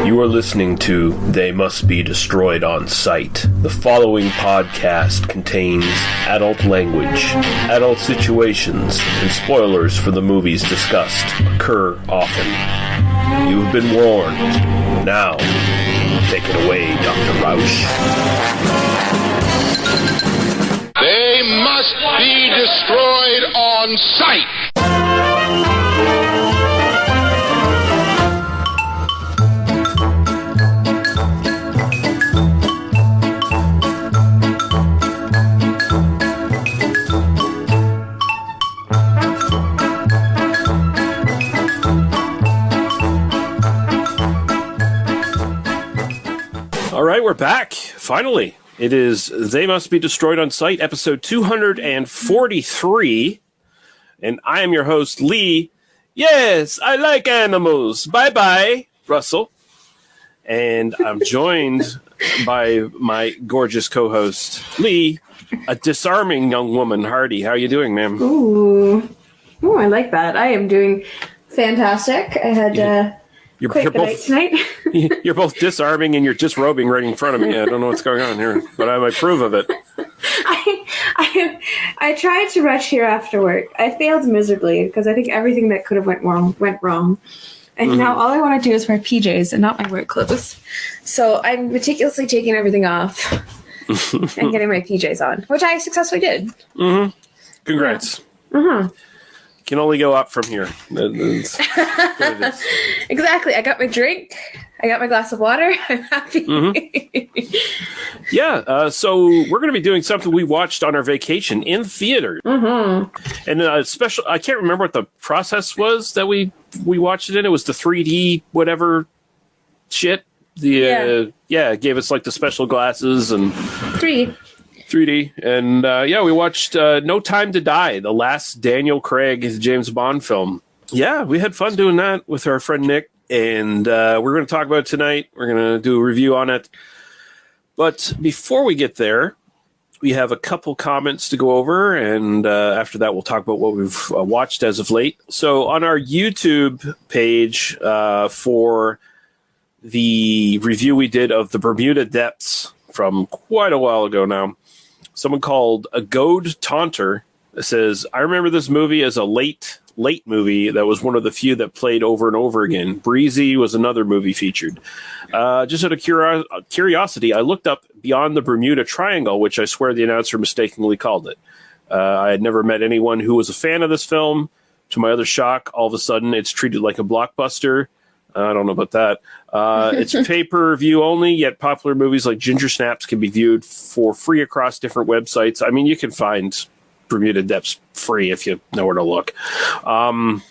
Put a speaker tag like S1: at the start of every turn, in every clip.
S1: You are listening to They Must Be Destroyed on Sight. The following podcast contains adult language, adult situations, and spoilers for the movies discussed occur often. You've been warned. Now, take it away, Dr. Rausch.
S2: They must be destroyed on sight.
S1: All right, we're back. Finally. It is They Must Be Destroyed on Sight, episode 243. And I am your host, Lee. Yes, I like animals. Bye-bye, Russell. And I'm joined by my gorgeous co-host, Lee, a disarming young woman, Hardy. How are you doing, ma'am?
S3: Ooh, I like that. I am doing fantastic. I had
S1: You're
S3: quite the
S1: both,
S3: night tonight.
S1: You're both disarming and you're disrobing right in front of me. I don't know what's going on here, but I approve of it.
S3: I tried to rush here after work. I failed miserably because I think everything that could have went wrong. And now all I want to do is wear PJs and not my work clothes. So I'm meticulously taking everything off and getting my PJs on, which I successfully did.
S1: Mm-hmm. Congrats.
S3: Yeah. Mm-hmm.
S1: Can only go up from here.
S3: Exactly. I got my drink. I got my glass of water. I'm happy.
S1: Mm-hmm. Yeah. So we're going to be doing something we watched on our vacation in theater.
S3: Mm-hmm.
S1: And special. I can't remember what the process was that we watched it in. It was the 3D whatever shit. It gave us like the special glasses and 3D. And we watched No Time to Die, the last Daniel Craig James Bond film. Yeah, we had fun doing that with our friend Nick. And we're going to talk about it tonight. We're going to do a review on it. But before we get there, we have a couple comments to go over. And after that, we'll talk about what we've watched as of late. So on our YouTube page for the review we did of the Bermuda Depths from quite a while ago now, someone called a Goad Taunter says, I remember this movie as a late movie that was one of the few that played over and over again. Breezy was another movie featured. Just out of curiosity, I looked up Beyond the Bermuda Triangle, which I swear the announcer mistakenly called it. I had never met anyone who was a fan of this film. To my other shock, all of a sudden it's treated like a blockbuster. I don't know about that. It's pay-per-view only, yet popular movies like Ginger Snaps can be viewed for free across different websites. I mean, you can find Bermuda Depths free if you know where to look. All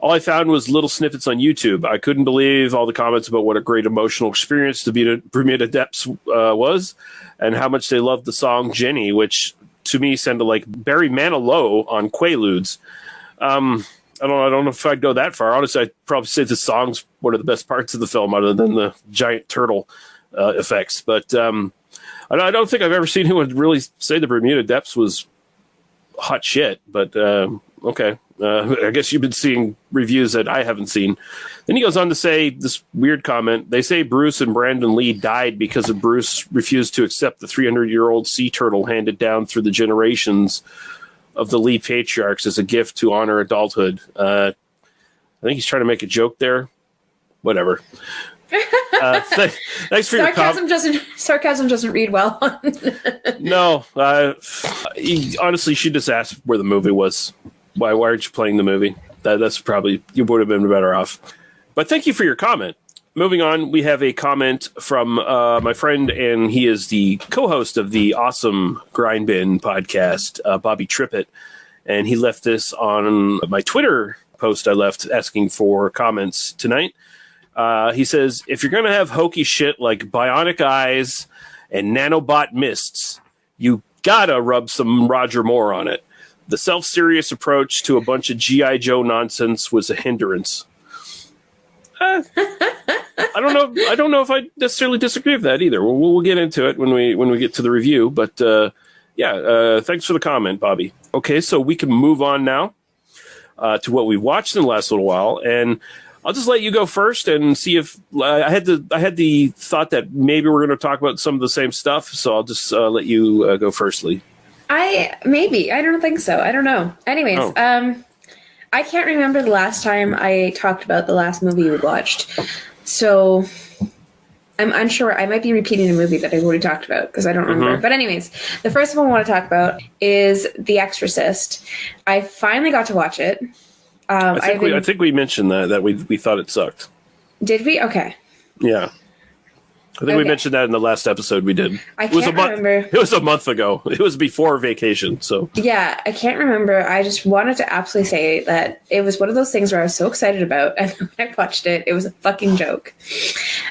S1: I found was little snippets on YouTube. I couldn't believe all the comments about what a great emotional experience the Bermuda Depths was and how much they loved the song Jenny, which to me sounded like Barry Manilow on Quaaludes. I don't know if I'd go that far. Honestly, I'd probably say the song's one of the best parts of the film other than the giant turtle effects. But I don't think I've ever seen anyone really say the Bermuda Depths was hot shit. But okay. I guess you've been seeing reviews that I haven't seen. Then he goes on to say this weird comment. They say Bruce and Brandon Lee died because of Bruce refused to accept the 300-year-old sea turtle handed down through the generations of the Lee patriarchs as a gift to honor adulthood. I think he's trying to make a joke there. Whatever. Thanks for your comment.
S3: Sarcasm doesn't read well.
S1: No. Honestly, she just asked where the movie was. Why aren't you playing the movie? That's probably, you would have been better off. But thank you for your comment. Moving on, we have a comment from my friend, and he is the co-host of the awesome Grind Bin podcast, Bobby Trippett. And he left this on my Twitter post I left asking for comments tonight. He says, if you're going to have hokey shit like bionic eyes and nanobot mists, you gotta rub some Roger Moore on it. The self-serious approach to a bunch of G.I. Joe nonsense was a hindrance. I don't know if I necessarily disagree with that either. We'll get into it when we get to the review. But thanks for the comment, Bobby. Okay, so we can move on now to what we've watched in the last little while. And I'll just let you go first and see if I had the thought that maybe we're going to talk about some of the same stuff. So I'll just let you go first, Lee.
S3: I don't think so. I don't know. Anyways, I can't remember the last time I talked about the last movie we watched. So I'm unsure. I might be repeating a movie that I've already talked about because I don't remember. But anyways, the first one I want to talk about is The Exorcist. I finally got to watch it.
S1: I think we mentioned that we thought it sucked.
S3: Did we? Okay.
S1: Yeah. I think we mentioned that in the last episode we did.
S3: I can't remember.
S1: It was a month ago. It was before vacation, so. Yeah,
S3: I can't remember. I just wanted to absolutely say that it was one of those things where I was so excited about, and when I watched it, it was a fucking joke.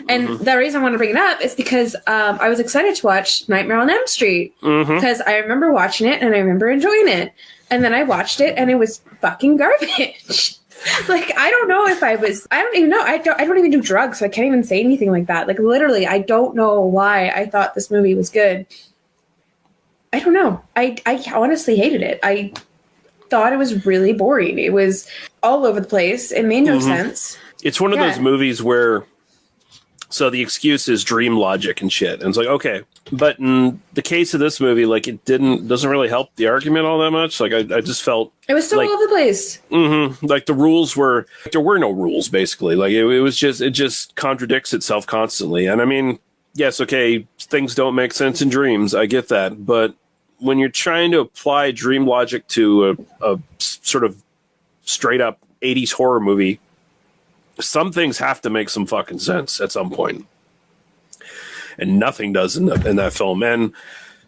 S3: And the reason I want to bring it up is because I was excited to watch Nightmare on Elm Street because I remember watching it and I remember enjoying it. And then I watched it and it was fucking garbage. Like, I don't know if I don't even know. I don't even do drugs, so I can't even say anything like that. Like, literally, I don't know why I thought this movie was good. I don't know. I honestly hated it. I thought it was really boring. It was all over the place. It made no sense.
S1: It's one of those movies where, so the excuse is dream logic and shit. And it's like, okay. But in the case of this movie, like, it doesn't really help the argument all that much. Like, I just felt
S3: it was so all over the place.
S1: Like there were no rules basically. Like it just contradicts itself constantly. And I mean, yes, okay, things don't make sense in dreams. I get that. But when you're trying to apply dream logic to a sort of straight up 80s horror movie, some things have to make some fucking sense at some point. And nothing does in that film. And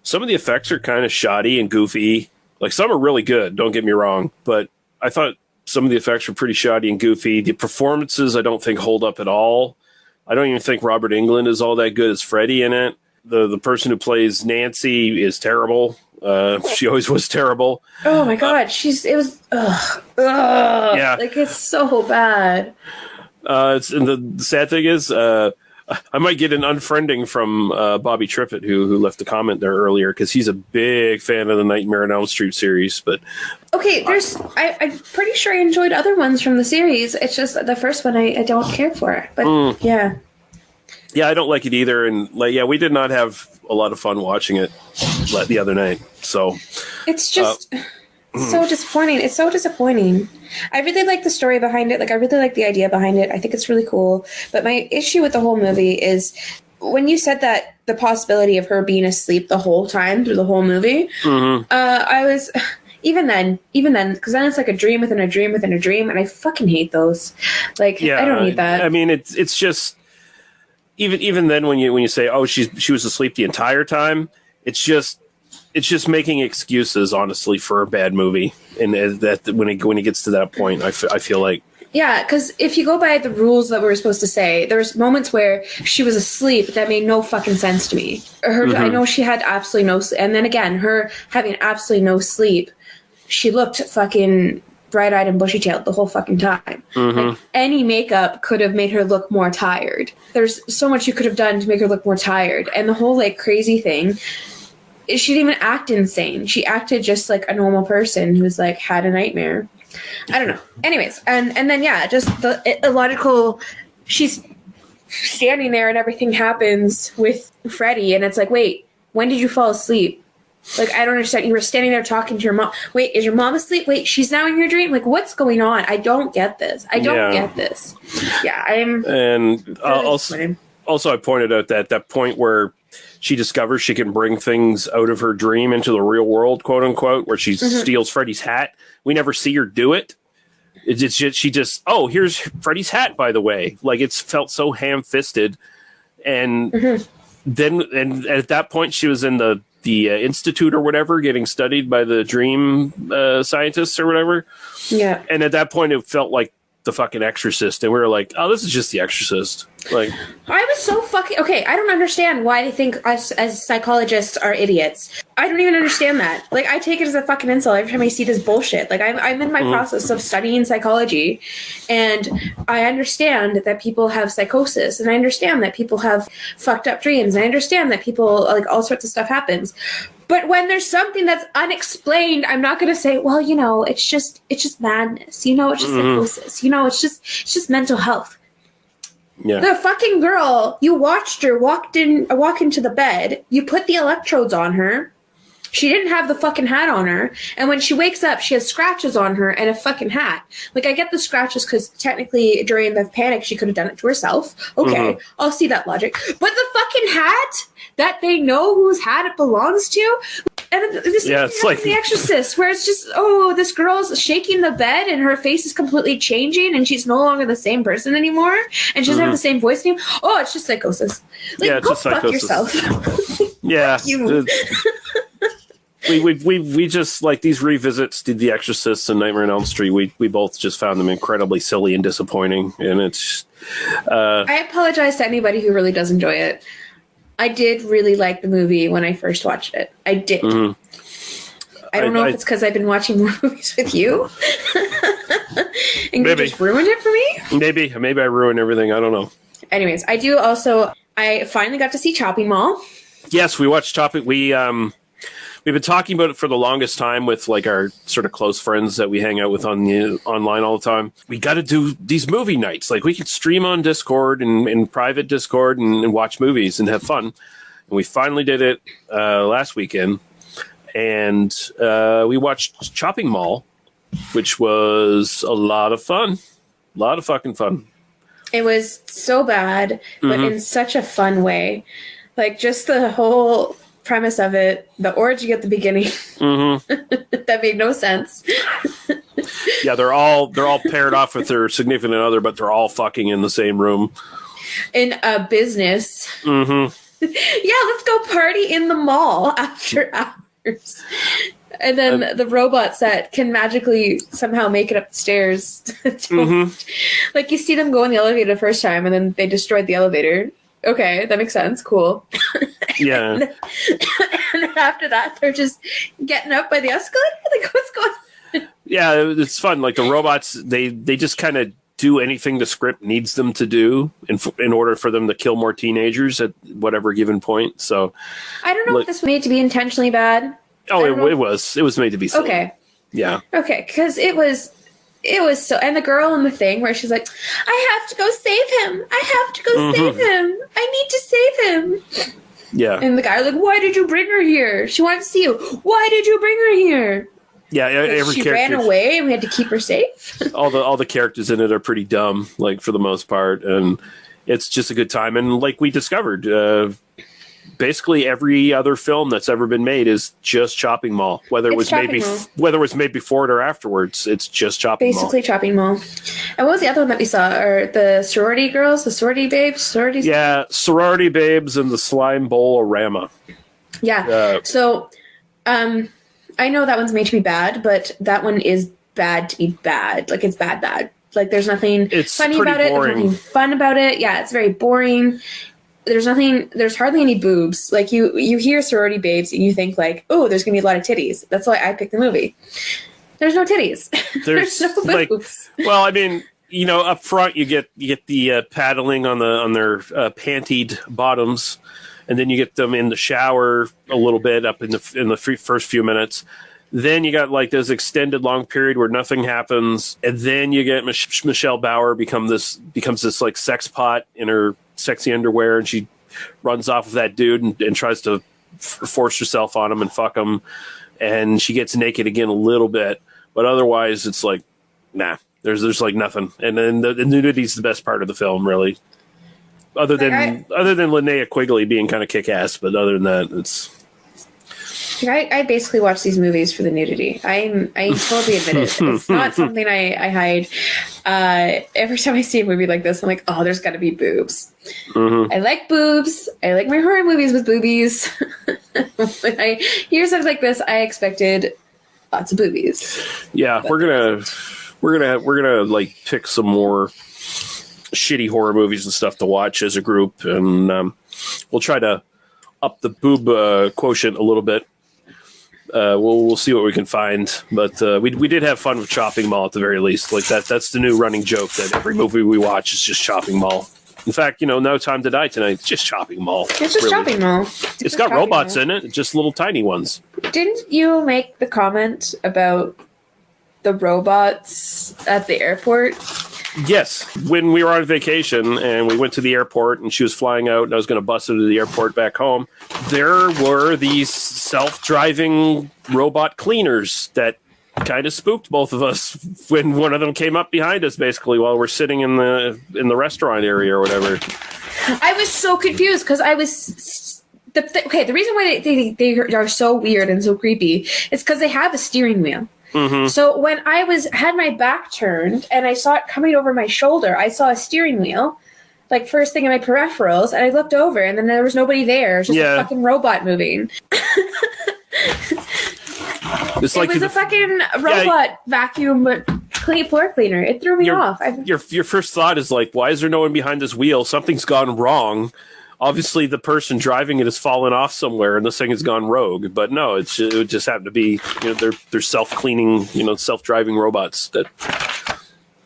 S1: some of the effects are kind of shoddy and goofy. Like, some are really good, don't get me wrong. But I thought some of the effects were pretty shoddy and goofy. The performances, I don't think, hold up at all. I don't even think Robert Englund is all that good as Freddy in it. The person who plays Nancy is terrible. She always was terrible.
S3: Oh, my God. Yeah. Like, it's so bad.
S1: And the sad thing is, I might get an unfriending from Bobby Trippett, who left a comment there earlier, because he's a big fan of the Nightmare on Elm Street series. But
S3: okay, I'm pretty sure I enjoyed other ones from the series. It's just the first one I don't care for. But yeah,
S1: I don't like it either. And we did not have a lot of fun watching it the other night. So
S3: it's just so disappointing. It's so disappointing. I really like the story behind it. Like, I really like the idea behind it. I think it's really cool. But my issue with the whole movie is when you said that the possibility of her being asleep the whole time through the whole movie, I was, even then, because then it's like a dream within a dream within a dream. And I fucking hate those. Like, I don't need that.
S1: I mean, it's just, even then when you say, oh, she was asleep the entire time, it's just making excuses, honestly, for a bad movie. And that when it gets to that point, I feel like.
S3: Yeah, because if you go by the rules that we were supposed to say, there was moments where she was asleep that made no fucking sense to me. I know she had absolutely no sleep. And then again, her having absolutely no sleep, she looked fucking bright-eyed and bushy-tailed the whole fucking time. Like, any makeup could have made her look more tired. There's so much you could have done to make her look more tired. And the whole, like, crazy thing, she didn't even act insane. She acted just like a normal person who's like had a nightmare. I don't know. Anyways, and then just the illogical. She's standing there and everything happens with Freddy, and it's like, wait, when did you fall asleep? Like, I don't understand. You were standing there talking to your mom. Wait, is your mom asleep? Wait, she's now in your dream? Like, what's going on? I don't get this. I don't get this. Yeah, I'm.
S1: And also, I pointed out that point where she discovers she can bring things out of her dream into the real world, quote unquote, where she steals Freddy's hat. We never see her do it. It's just, she just, oh, here's Freddy's hat, by the way. Like, it's felt so ham-fisted. And then at that point, she was in the institute or whatever, getting studied by the dream scientists or whatever. Yeah. And at that point, it felt like the fucking Exorcist. And we were like, oh, this is just the Exorcist. Like,
S3: I was so fucking okay. I don't understand why they think us as psychologists are idiots. I don't even understand that. Like, I take it as a fucking insult every time I see this bullshit. Like, I'm in my process of studying psychology, and I understand that people have psychosis, and I understand that people have fucked up dreams, and I understand that people, like, all sorts of stuff happens. But when there's something that's unexplained, I'm not going to say, well, you know, it's just madness. You know, it's just psychosis. You know, it's just mental health.
S1: yeah.
S3: The fucking girl, you watched her walk into the bed. You put the electrodes on her. She didn't have the fucking hat on her. And when she wakes up, she has scratches on her and a fucking hat. Like, I get the scratches because technically during the panic, she could have done it to herself. Okay, I'll see that logic. But the fucking hat that they know whose hat it belongs to. And this
S1: it's like
S3: The Exorcist, where it's just, oh, this girl's shaking the bed and her face is completely changing and she's no longer the same person anymore and she doesn't have the same voice anymore. Oh, it's just psychosis. Like,
S1: yeah, it's
S3: go
S1: just
S3: fuck
S1: psychosis.
S3: yourself.
S1: Yeah.
S3: You.
S1: We just, like, these revisits to The Exorcist and Nightmare on Elm Street, we both just found them incredibly silly and disappointing. And it's
S3: I apologize to anybody who really does enjoy it. I did really like the movie when I first watched it. I did. I don't know if it's because I've been watching more movies with you. And
S1: maybe.
S3: you just ruined it for me?
S1: Maybe I ruined everything. I don't know.
S3: Anyways, I finally got to see Chopping Mall.
S1: Yes, we watched Chopping. We've been talking about it for the longest time with, like, our sort of close friends that we hang out with online all the time. We got to do these movie nights. Like, we could stream on Discord and in private Discord and watch movies and have fun. And we finally did it last weekend. And we watched Chopping Mall, which was a lot of fun. A lot of fucking fun. It
S3: was so bad, but in such a fun way. Like, just the whole premise of it, the orgy at the beginning, that made no sense.
S1: Yeah, they're all paired off with their significant other, but they're all fucking in the same room
S3: in a business. Yeah, let's go party in the mall after hours. And then the robot set can magically somehow make it up the stairs. Like, you see them go in the elevator the first time, and then they destroyed the elevator. Okay, that makes sense. Cool.
S1: Yeah.
S3: And after that, they're just getting up by the escalator. Like, what's going on?
S1: Yeah, it's fun. Like, the robots, they just kind of do anything the script needs them to do in order for them to kill more teenagers at whatever given point. So
S3: I don't know if this was made to be intentionally bad.
S1: Oh, it was made to be silly.
S3: Okay.
S1: Yeah.
S3: Okay, because it was so, and the girl in the thing where she's like, I have to go save him. I have to go save him. I need to save him.
S1: Yeah.
S3: And the guy was like, why did you bring her here? She wanted to see you. Why did you bring her here?
S1: Yeah, every
S3: she
S1: character
S3: ran away and we had to keep her safe.
S1: all the characters in it are pretty dumb, like, for the most part, and it's just a good time. And like we discovered, basically every other film that's ever been made is just Chopping Mall. Whether it was made before it or afterwards, it's just Chopping Mall.
S3: Basically Chopping Mall. And what was the other one that we saw? Are the sorority girls, the sorority babes,
S1: Yeah, Sorority Babes and the Slime Bowl-orama.
S3: Yeah. So, I know that one's made to be bad, but that one is bad to be bad. Like, it's bad. Like, there's nothing funny about it. There's nothing fun about it. Yeah, it's very boring. There's hardly any boobs. Like, you hear Sorority Babes and you think, like, oh, there's gonna be a lot of titties. That's why I picked the movie. There's no titties. There's no boobs.
S1: Like, well, I mean, you know, up front you get the paddling on their pantied bottoms, and then you get them in the shower a little bit up in the first few minutes. Then you got, like, this extended long period where nothing happens, and then you get Michelle Bauer becomes this like sex pot in her sexy underwear, and she runs off with that dude and tries to force herself on him and fuck him, and she gets naked again a little bit, but otherwise it's like, nah, there's like nothing. And then the nudity's the best part of the film, really. Other than Linnea Quigley being kind of kick-ass, but other than that, it's...
S3: I basically watch these movies for the nudity. I totally admit it. It's not something I hide. Every time I see a movie like this, I'm like, oh, there's got to be boobs. I like boobs. I like my horror movies with boobies. When I hear something like this, I expected lots of boobies.
S1: Yeah, but we're gonna like pick some more shitty horror movies and stuff to watch as a group, and we'll try to up the boob quotient a little bit. We'll see what we can find, but we did have fun with Chopping Mall at the very least. Like that's the new running joke that every movie we watch is just Chopping Mall. In fact, No Time to Die tonight. It's just Chopping Mall.
S3: It's just really. Chopping Mall.
S1: It's got robots in it, just little tiny ones.
S3: Didn't you make the comment about the robots at the airport?
S1: Yes. When we were on vacation and we went to the airport and she was flying out and I was going to bus her to the airport back home, there were these self-driving robot cleaners that kind of spooked both of us when one of them came up behind us basically while we're sitting in the restaurant area or whatever.
S3: I was so confused because I was the reason why they are so weird and so creepy is because they have a steering wheel. Mm-hmm. So when I had my back turned and I saw it coming over my shoulder, I saw a steering wheel, like first thing in my peripherals, and I looked over and then there was nobody there. It was just a fucking robot moving.
S1: It's like
S3: it was a fucking robot vacuum floor cleaner. It threw me off.
S1: Your first thought is like, why is there no one behind this wheel? Something's gone wrong. Obviously, the person driving it has fallen off somewhere, and this thing has gone rogue. But no, it just happened to be they're self-cleaning, self-driving robots that.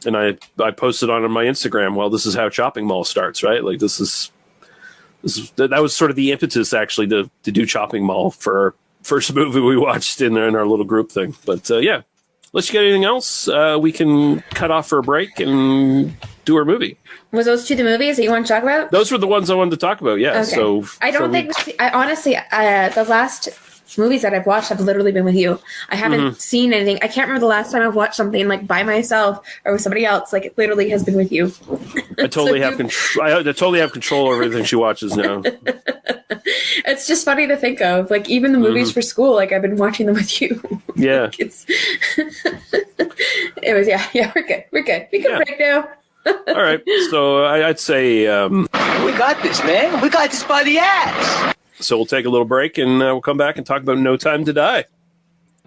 S1: And I posted on my Instagram. Well, this is how Chopping Mall starts, right? Like this is that was sort of the impetus actually to do Chopping Mall for our first movie we watched in our little group thing. But yeah, unless you got anything else, we can cut off for a break and do our movie.
S3: Was those two the movies that you want to talk about?
S1: Those were the ones I wanted to talk about. Yeah. Okay. So
S3: I don't think I honestly the last movies that I've watched have literally been with you. I haven't seen anything. I can't remember the last time I've watched something like by myself or with somebody else. Like it literally has been with you.
S1: I totally have control. I totally have control over everything she watches now.
S3: It's just funny to think of. Like even the movies for school, like I've been watching them with you.
S1: Yeah.
S3: It was we're good. We're good. We can break now.
S1: All right. So I'd say
S4: we got this, man. We got this by the ass.
S1: So we'll take a little break and we'll come back and talk about No Time to Die.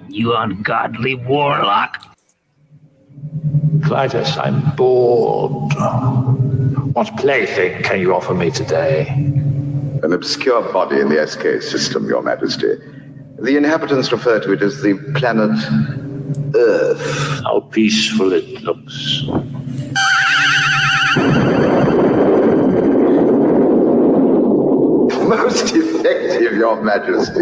S4: You ungodly warlock.
S5: Clytus, I'm bored. What plaything can you offer me today?
S6: An obscure body in the SK system, Your Majesty. The inhabitants refer to it as the planet Earth.
S5: How peaceful it looks.
S6: Most effective, Your Majesty.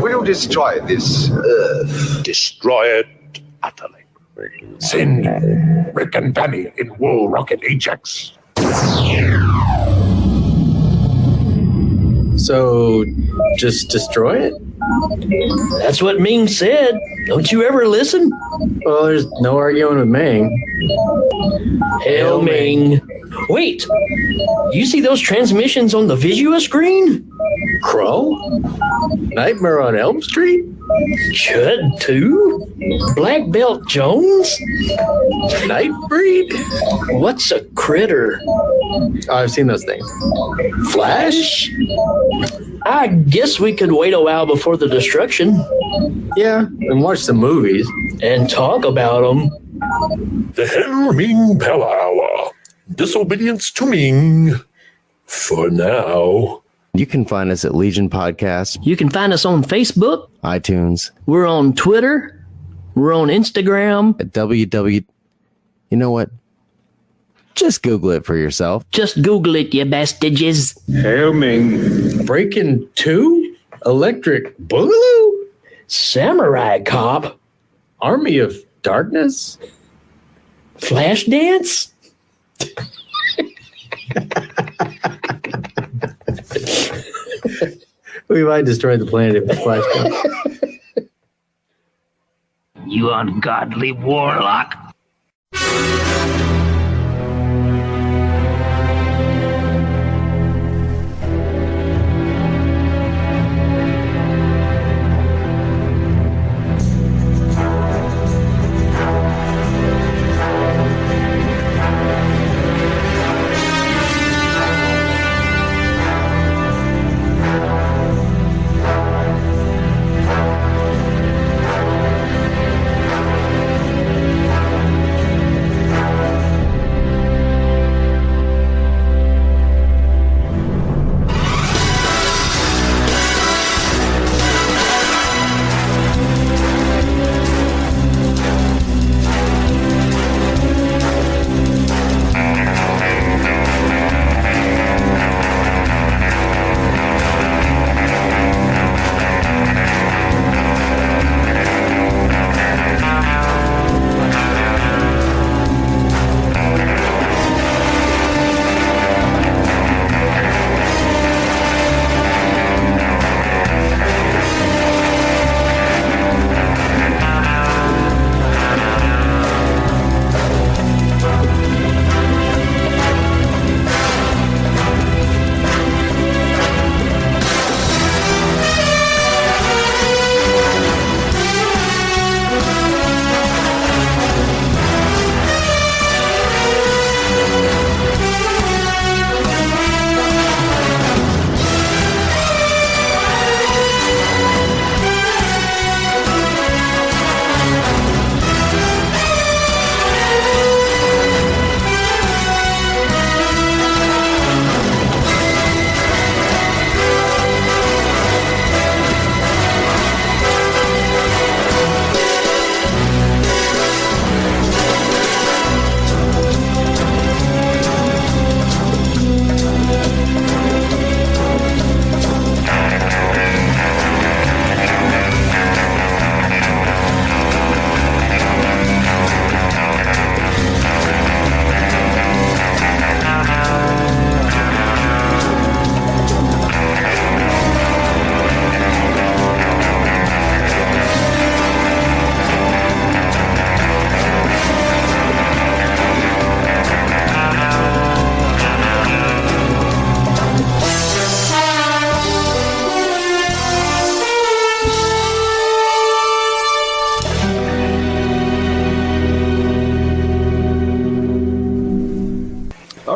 S6: Will you destroy this Earth?
S5: Destroy it utterly. Send Rick and Danny in Wool Rocket Ajax.
S7: So, just destroy it?
S8: That's what Ming said. Don't you ever listen?
S7: Well, there's no arguing with Ming.
S8: Hail Ming. Wait, you see those transmissions on the Visua screen?
S7: Crow? Nightmare on Elm Street?
S8: Chud too? Black Belt Jones?
S7: Nightbreed?
S8: What's a critter?
S7: Oh, I've seen those things.
S8: Flash? I guess we could wait a while before the destruction.
S7: Yeah, and watch some movies.
S8: And talk about them.
S5: The Hail Ming Power Hour. Disobedience to Ming. For now.
S9: You can find us at Legion Podcast.
S8: You can find us on Facebook.
S9: iTunes.
S8: We're on Twitter. We're on Instagram.
S9: At www. You know what? Just Google it for yourself.
S8: Just Google it, you bastages.
S5: Hail Ming.
S7: Breaking 2? Electric Boogaloo?
S8: Samurai Cop.
S7: Army of Darkness?
S8: Flashdance?
S7: We might destroy the planet if the Flash comes.
S4: You ungodly warlock.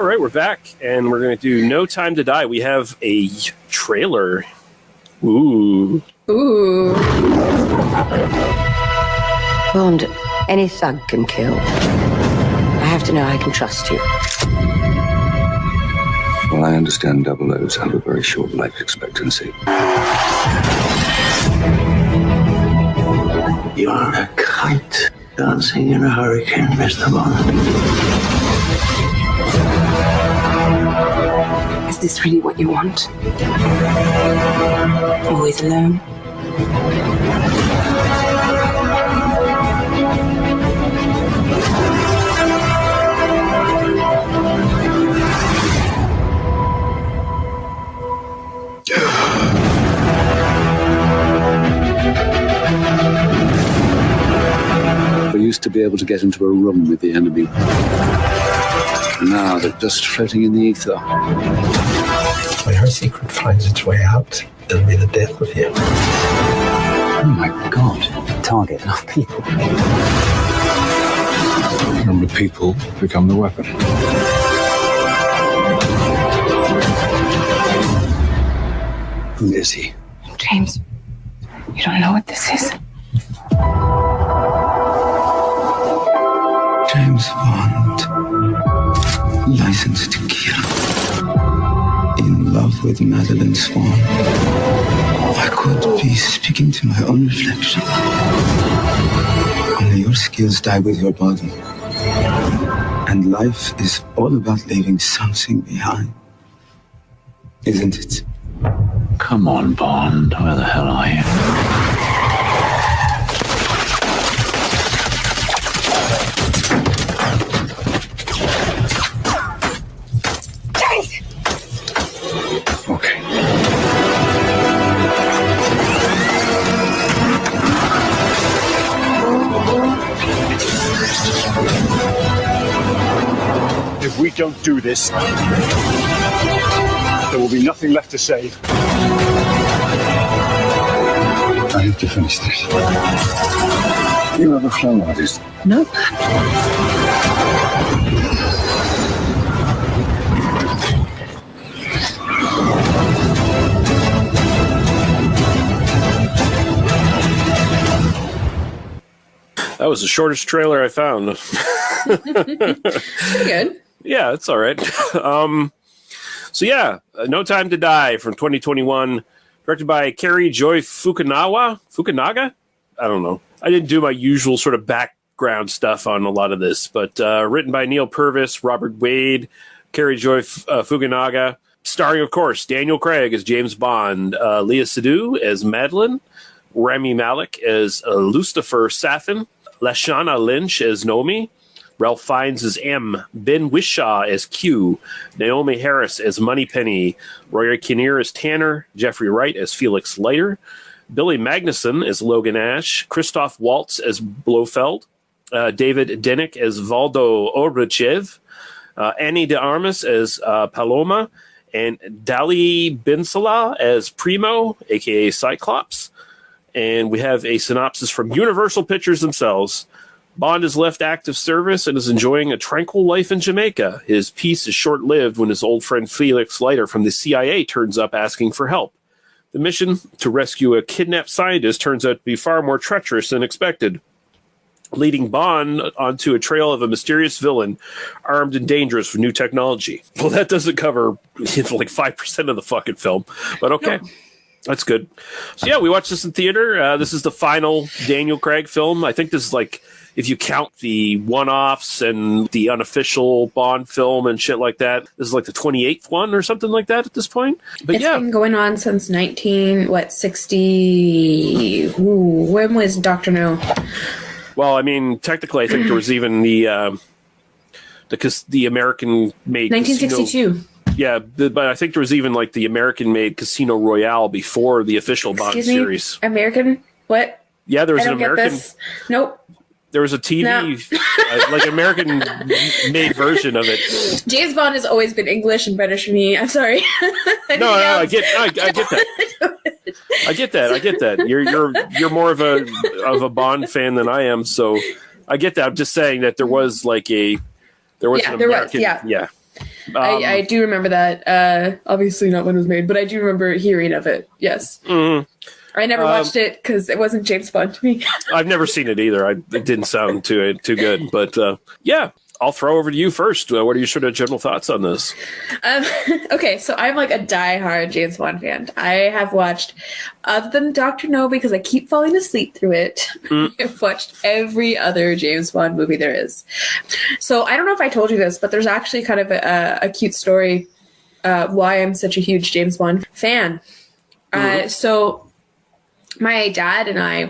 S1: All right, we're back, and we're going to do No Time to Die. We have a trailer. Ooh.
S10: Bond, any thug can kill. I have to know I can trust you.
S11: Well, I understand 00s have a very short life expectancy.
S12: You are a kite dancing in a hurricane, Mr. Bond.
S10: Is this really what you want? Always alone?
S11: We used to be able to get into a room with the enemy. Now they're just floating in the ether.
S12: When her secret finds its way out, it'll be the death of you.
S11: Oh my God. Target enough people. And the people become the weapon. Who is he?
S10: James, you don't know what this is.
S12: James Bond, licensed to kill, in love with Madeline Swan. I could be speaking to my own reflection. Only your skills die with your body. And life is all about leaving something behind. Isn't it?
S11: Come on, Bond. Where the hell are you? Okay.
S13: If we don't do this, there will be nothing left to save.
S11: I have to finish this. You ever flown like this?
S10: No.
S1: That was the shortest trailer I found.
S3: Good.
S1: Yeah, it's all right. So yeah, No Time to Die from 2021, directed by Kerry Joy Fukunaga? I don't know. I didn't do my usual sort of background stuff on a lot of this, but written by Neil Purvis, Robert Wade, Kerry Joy Fukunaga, starring, of course, Daniel Craig as James Bond, Leah Seydoux as Madeline, Rami Malek as Lucifer Safin, Lashana Lynch as Nomi, Ralph Fiennes as M, Ben Whishaw as Q, Naomi Harris as Moneypenny, Roy Kinnear as Tanner, Jeffrey Wright as Felix Leiter, Billy Magnuson as Logan Ash, Christoph Waltz as Blofeld, David Denick as Valdo Obrachev, Annie de Armas as Paloma, and Dali Bensala as Primo, a.k.a. Cyclops. And we have a synopsis from Universal Pictures themselves. Bond has left active service and is enjoying a tranquil life in Jamaica. His peace is short-lived when his old friend Felix Leiter from the CIA turns up asking for help. The mission to rescue a kidnapped scientist turns out to be far more treacherous than expected, leading Bond onto a trail of a mysterious villain armed and dangerous with new technology. Well, that doesn't cover like 5% of the fucking film, but okay. No. That's good. So yeah, we watched this in theater. This is the final Daniel Craig film. I think this is like, if you count the one-offs and the unofficial Bond film and shit like that, this is like the 28th one or something like that at this point. But
S3: it's been going on since 60. When was Dr. No?
S1: Well, I mean, technically, I think there was even the American-made
S3: 1962.
S1: Casino. Yeah, but I think there was even like the American-made Casino Royale before the official Bond series.
S3: American? What?
S1: Yeah, there was an American.
S3: Nope.
S1: There was a TV, like American-made version of it.
S3: James Bond has always been English and British for me. I'm sorry.
S1: No, I get that. I get that. You're more of a Bond fan than I am, so I get that. I'm just saying that there was an American.
S3: Yeah. I do remember that. Obviously not when it was made, but I do remember hearing of it. Yes.
S1: Mm-hmm.
S3: I never watched it because it wasn't James Bond to me.
S1: I've never seen it either. It didn't sound too good. But yeah, I'll throw over to you first. What are your sort of general thoughts on this?
S3: Okay, so I'm like a diehard James Bond fan. I have watched, other than Dr. No, because I keep falling asleep through it, I've watched every other James Bond movie there is. So I don't know if I told you this, but there's actually kind of a cute story why I'm such a huge James Bond fan. So my dad and I,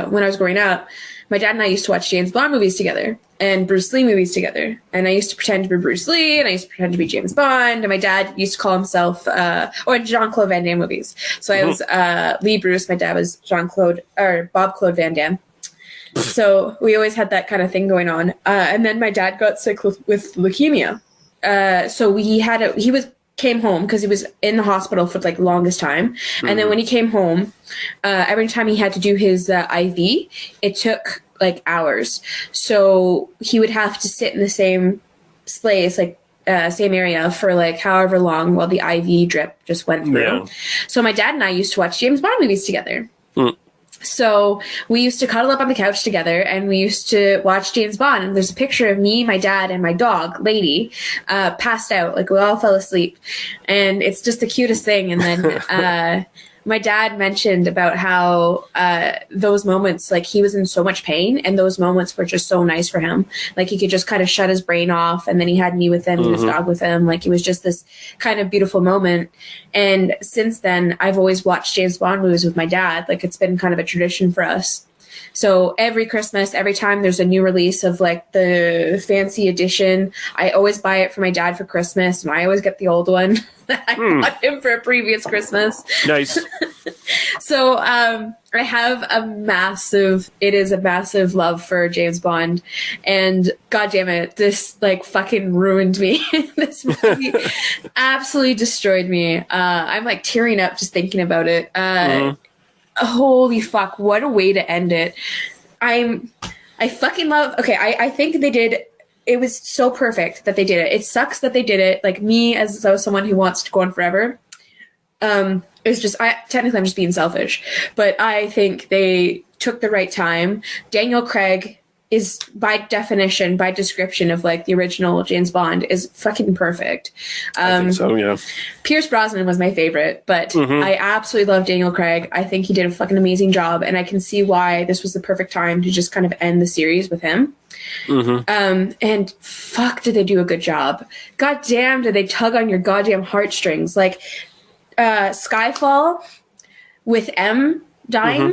S3: when I was growing up, my dad and I used to watch James Bond movies together and Bruce Lee movies together. And I used to pretend to be Bruce Lee and I used to pretend to be James Bond. And my dad used to call himself, or Jean-Claude Van Damme movies. So I was Lee Bruce. My dad was Bob-Claude Van Damme. So we always had that kind of thing going on. And then my dad got sick with leukemia. So he came home because he was in the hospital for like longest time. And then when he came home, every time he had to do his IV, it took like hours. So he would have to sit in the same place, like same area for like however long while the IV drip just went through. Yeah. So my dad and I used to watch James Bond movies together. So we used to cuddle up on the couch together and we used to watch James Bond. And there's a picture of me, my dad, and my dog, Lady, passed out. Like we all fell asleep. And it's just the cutest thing. And then my dad mentioned about how those moments, like he was in so much pain and those moments were just so nice for him. Like he could just kind of shut his brain off and then he had me with him and his dog with him. Like it was just this kind of beautiful moment. And since then, I've always watched James Bond movies with my dad. Like it's been kind of a tradition for us. So every Christmas, every time there's a new release of like the fancy edition, I always buy it for my dad for Christmas. And I always get the old one that I bought him for a previous Christmas.
S1: Nice.
S3: So I have a massive love for James Bond. And God damn it, this like fucking ruined me. This movie absolutely destroyed me. I'm like tearing up just thinking about it. Holy fuck, what a way to end it. I fucking love, I think it was so perfect that they did it. It sucks that they did it. Like me as someone who wants to go on forever. It's just, technically I'm just being selfish, but I think they took the right time. Daniel Craig is by definition, by description of like the original James Bond is fucking perfect.
S1: I think so, yeah.
S3: Pierce Brosnan was my favorite, but I absolutely love Daniel Craig. I think he did a fucking amazing job, and I can see why this was the perfect time to just kind of end the series with him. And fuck, did they do a good job? God damn, did they tug on your goddamn heartstrings? Like Skyfall with M dying,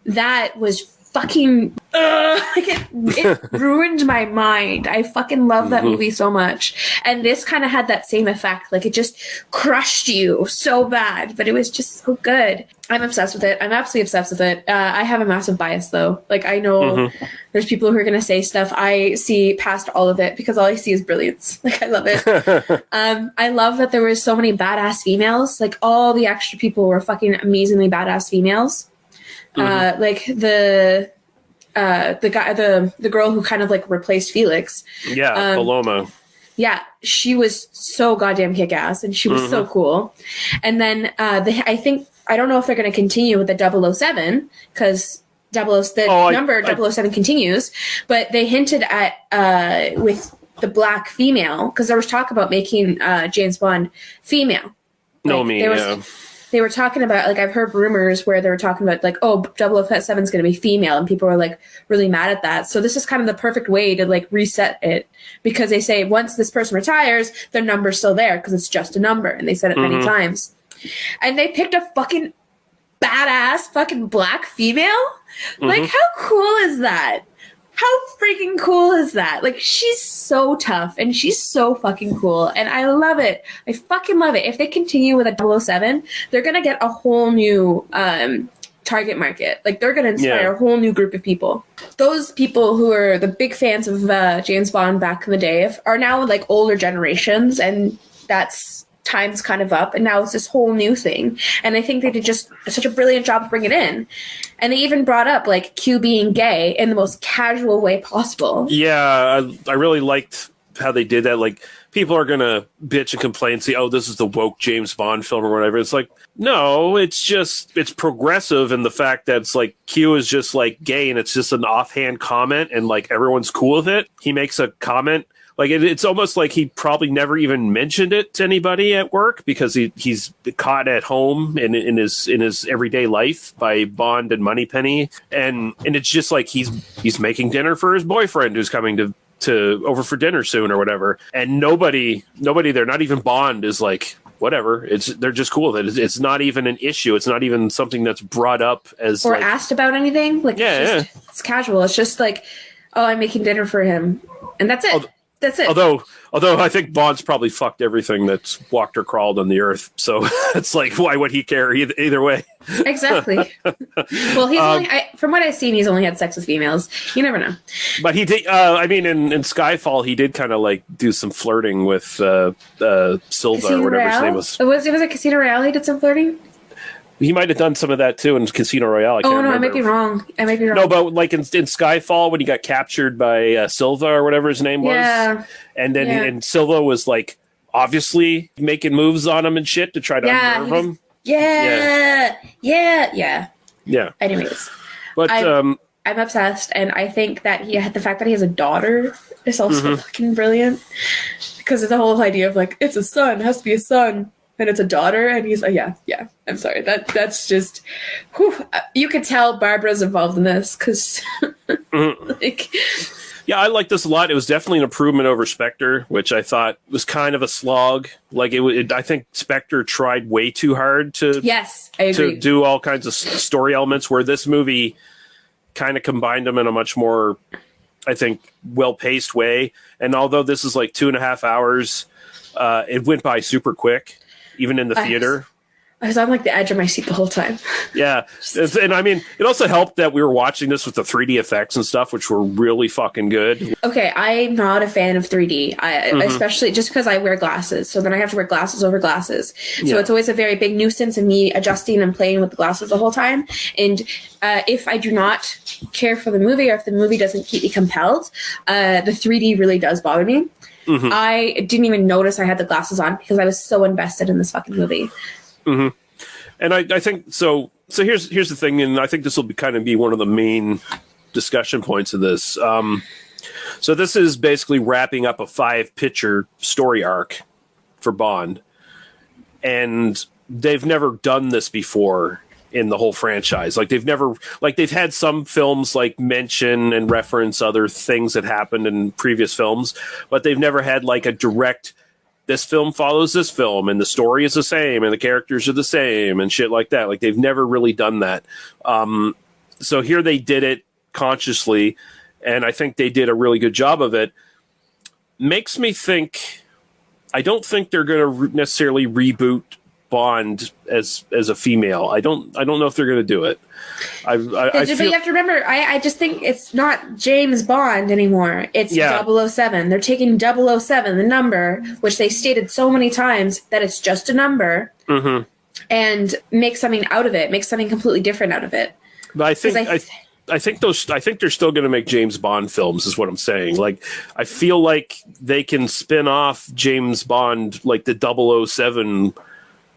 S3: that was fucking it ruined my mind. I fucking love that movie so much, and this kind of had that same effect. Like it just crushed you so bad, but it was just so good. I'm obsessed with it. I'm absolutely obsessed with it. I have a massive bias though. Like I know there's people who are gonna say stuff. I see past all of it because all I see is brilliance. Like I love it. I love that there were so many badass females. Like all the extra people were fucking amazingly badass females. Like the girl who kind of like replaced Felix. Yeah,
S1: Paloma.
S3: Yeah, she was so goddamn kick-ass and she was so cool. And then I don't know if they're going to continue with the 007 because number 007 continues, but they hinted at with the black female because there was talk about making James Bond female. They were talking about, like, I've heard rumors where they were talking about, like, 007 is going to be female, and people were, like, really mad at that. So this is kind of the perfect way to, like, reset it, because they say once this person retires, their number's still there, because it's just a number, and they said it many times. And they picked a fucking badass fucking black female? Like, how cool is that? How freaking cool is that? Like, she's so tough and she's so fucking cool. And I love it. I fucking love it. If they continue with a 007, they're going to get a whole new target market. Like, they're going to inspire a whole new group of people. Those people who are the big fans of James Bond back in the day are now, like, older generations. And that's time's kind of up, and now it's this whole new thing. And I think they did just such a brilliant job of bringing it in. And they even brought up like Q being gay in the most casual way possible.
S1: Yeah, I really liked how they did that. Like, people are gonna bitch and complain, and say, "Oh, this is the woke James Bond film" or whatever. It's like, no, it's progressive in the fact that it's like Q is just like gay, and it's just an offhand comment, and like everyone's cool with it. He makes a comment. Like, it's almost like he probably never even mentioned it to anybody at work because he's caught at home in his everyday life by Bond and Moneypenny, and it's just like he's making dinner for his boyfriend who's coming to over for dinner soon or whatever, and nobody there, not even Bond, is like, whatever. They're just cool with it. It's not even an issue. It's not even something that's brought up as
S3: or asked about anything. Like, it's casual. It's just like, oh, I'm making dinner for him, and that's it. That's it.
S1: Although I think Bond's probably fucked everything that's walked or crawled on the earth, so it's like, why would he care either way?
S3: Exactly. Well, he's only, from what I've seen, he's only had sex with females. You never know.
S1: But he did. I mean, in Skyfall, he did kind of like do some flirting with Silva
S3: Casino
S1: or whatever
S3: Royale?
S1: his name was.
S3: It was a Casino Royale. He did some flirting.
S1: He might have done some of that too in Casino Royale. I can't remember.
S3: I might be wrong.
S1: No, but like in Skyfall, when he got captured by Silva or whatever his name was, and then and Silva was like obviously making moves on him and shit to try to unnerve him.
S3: Yeah. Anyways,
S1: but
S3: I'm obsessed, and I think that the fact that he has a daughter is also fucking brilliant, because of the whole idea of like, it's a son, it has to be a son. And it's a daughter, and he's like, yeah. I'm sorry. That's just, you could tell Barbara's involved in this because, like,
S1: yeah, I like this a lot. It was definitely an improvement over Spectre, which I thought was kind of a slog. Like I think Spectre tried way too hard to
S3: I agree.
S1: to do all kinds of story elements, where this movie kind of combined them in a much more, I think, well-paced way. And although this is like 2.5 hours, it went by super quick. Even in the theater.
S3: I was on like the edge of my seat the whole time.
S1: Yeah. And I mean, it also helped that we were watching this with the 3D effects and stuff, which were really fucking good.
S3: Okay, I'm not a fan of 3D, especially just because I wear glasses. So then I have to wear glasses over glasses. So it's always a very big nuisance of me adjusting and playing with the glasses the whole time. And if I do not care for the movie, or if the movie doesn't keep me compelled, the 3D really does bother me. I didn't even notice I had the glasses on because I was so invested in this fucking movie.
S1: And I think so. Here's the thing, and I think this will be one of the main discussion points of this. So this is basically wrapping up a 5-picture story arc for Bond, and they've never done this before in the whole franchise. Like they've had some films like mention and reference other things that happened in previous films, but they've never had like a direct, this film follows this film and the story is the same and the characters are the same and shit like that. Like they've never really done that. So here they did it consciously, and I think they did a really good job of it. Makes me think, I don't think they're going to necessarily reboot Bond as a female. I don't know if they're going to do it. But you have
S3: to remember, I just think it's not James Bond anymore. It's 007. They're taking 007, the number, which they stated so many times that it's just a number, and make something out of it. Make something completely different out of it.
S1: But I think they're still going to make James Bond films, is what I'm saying. Like, I feel like they can spin off James Bond, like the 007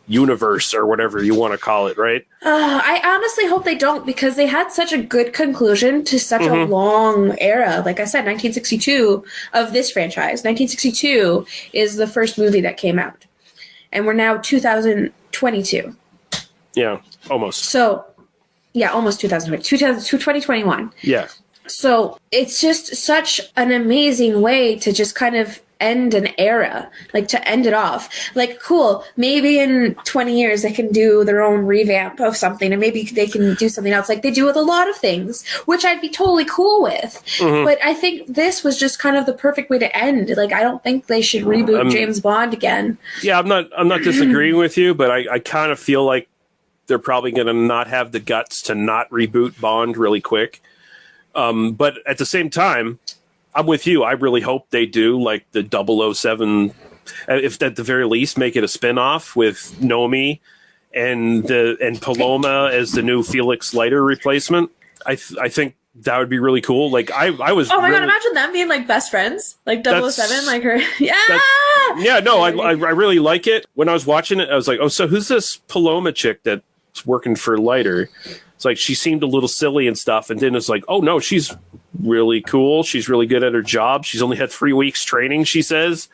S1: universe or whatever you want to call it, right?
S3: I honestly hope they don't, because they had such a good conclusion to such a long era. Like I said, 1962 of this franchise. 1962 is the first movie that came out. And we're now 2022.
S1: Yeah, almost.
S3: So, yeah, almost 2021.
S1: Yeah.
S3: So it's just such an amazing way to just kind of end an era, like to end it off. Like, cool, maybe in 20 years they can do their own revamp of something, and maybe they can do something else like they do with a lot of things, which I'd be totally cool with. But I think this was just kind of the perfect way to end. Like, I don't think they should reboot James Bond again.
S1: Yeah, I'm not disagreeing with you, but I kind of feel like they're probably going to not have the guts to not reboot Bond really quick. But at the same time, I'm with you. I really hope they do, like the 007, if at the very least make it a spinoff with Nomi and Paloma as the new Felix Leiter replacement. I think that would be really cool. Like I was.
S3: Oh my
S1: really,
S3: god! Imagine them being like best friends, like 007, like her.
S1: Yeah, no, I really like it. When I was watching it, I was like, oh, so who's this Paloma chick that's working for Leiter? It's like she seemed a little silly and stuff, and then it's like, oh no, she's really cool. She's really good at her job. She's only had 3 weeks training, she says,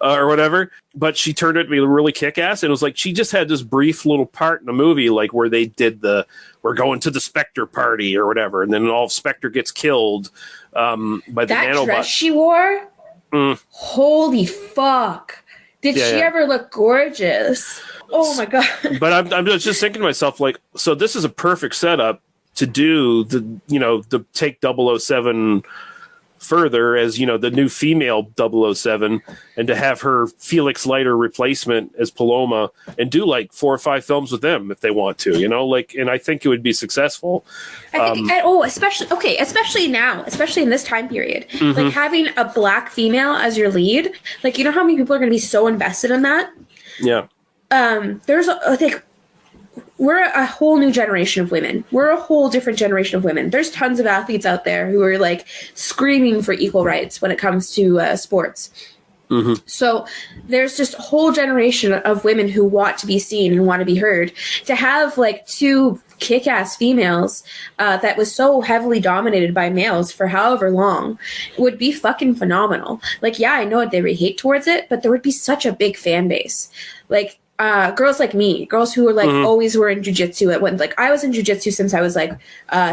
S1: or whatever. But she turned out to be really kick-ass, and it was like she just had this brief little part in the movie, like where they did we're going to the Spectre party or whatever, and then all of Spectre gets killed by the
S3: that
S1: nanobot.
S3: dress she wore. Holy fuck! Did she ever look gorgeous? Oh my god!
S1: But I'm just thinking to myself, like, so this is a perfect setup to do the take 007 further as the new female 007, and to have her Felix Leiter replacement as Paloma, and do like 4 or 5 films with them if they want to, and I think it would be successful.
S3: I think, especially now, especially in this time period, like having a black female as your lead, like how many people are going to be so invested in that?
S1: Yeah.
S3: We're a whole new generation of women. We're a whole different generation of women. There's tons of athletes out there who are like screaming for equal rights when it comes to sports. So there's just a whole generation of women who want to be seen and want to be heard. To have like 2 kick-ass females that was so heavily dominated by males for however long would be fucking phenomenal. Like, yeah, I know there would be hate towards it, but there would be such a big fan base. Like, girls like me, girls who were like always were in jiu-jitsu at when, like, I was in jiu-jitsu since I was like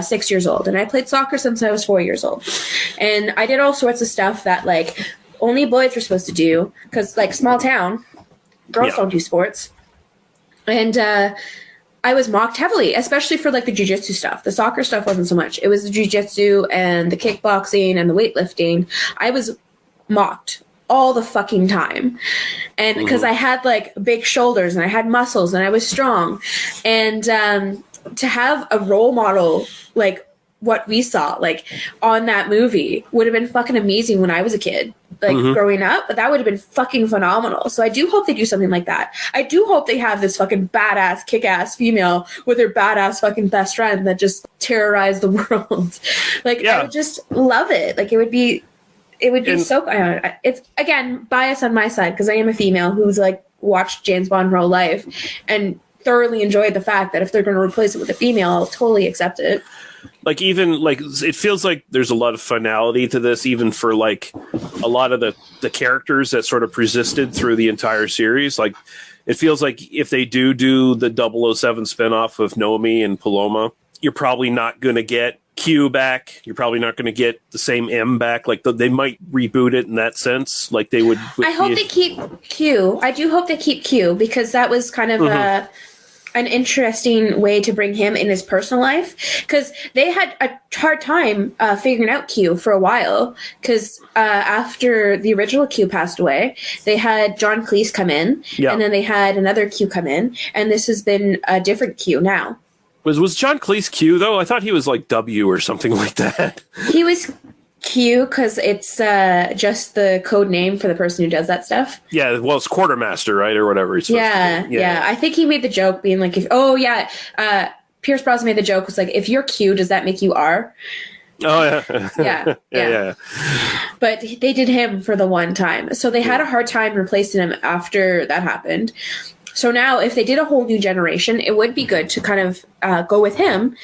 S3: 6 years old, and I played soccer since I was 4 years old, and I did all sorts of stuff that like only boys were supposed to do, because like small town girls don't do sports. And I was mocked heavily, especially for like the jiu-jitsu stuff. The soccer stuff wasn't so much. It was the jiu-jitsu and the kickboxing and the weightlifting. I was mocked all the fucking time. And because I had like big shoulders and I had muscles and I was strong. And to have a role model like what we saw like on that movie would have been fucking amazing when I was a kid, like growing up. But that would have been fucking phenomenal. So I do hope they do something like that. I do hope they have this fucking badass kick-ass female with her badass fucking best friend that just terrorized the world. Like, I would just love it. Like, it would be so. It's again bias on my side because I am a female who's like watched James Bond her whole life and thoroughly enjoyed the fact that if they're going to replace it with a female, I'll totally accept it.
S1: Like, even like it feels like there's a lot of finality to this, even for like a lot of the characters that sort of persisted through the entire series. Like, it feels like if they do the 007 spinoff of Nomi and Paloma, you're probably not going to get Q back. You're probably not going to get the same M back. Like, they might reboot it in that sense. Like, they would.
S3: I hope they keep Q. I do hope they keep Q because that was kind of an interesting way to bring him in his personal life, because they had a hard time figuring out Q for a while, because after the original Q passed away, they had John Cleese come in, and then they had another Q come in, and this has been a different Q now.
S1: Was John Cleese Q, though? I thought he was like W or something like that.
S3: He was Q because it's just the code name for the person who does that stuff.
S1: Yeah, well, it's quartermaster, right, or whatever. He's
S3: Yeah. I think he made the joke being like, Pierce Brosnan made the joke was like, if you're Q, does that make you R?
S1: Oh yeah. yeah.
S3: But they did him for the one time, so they had a hard time replacing him after that happened. So now, if they did a whole new generation, it would be good to kind of go with him.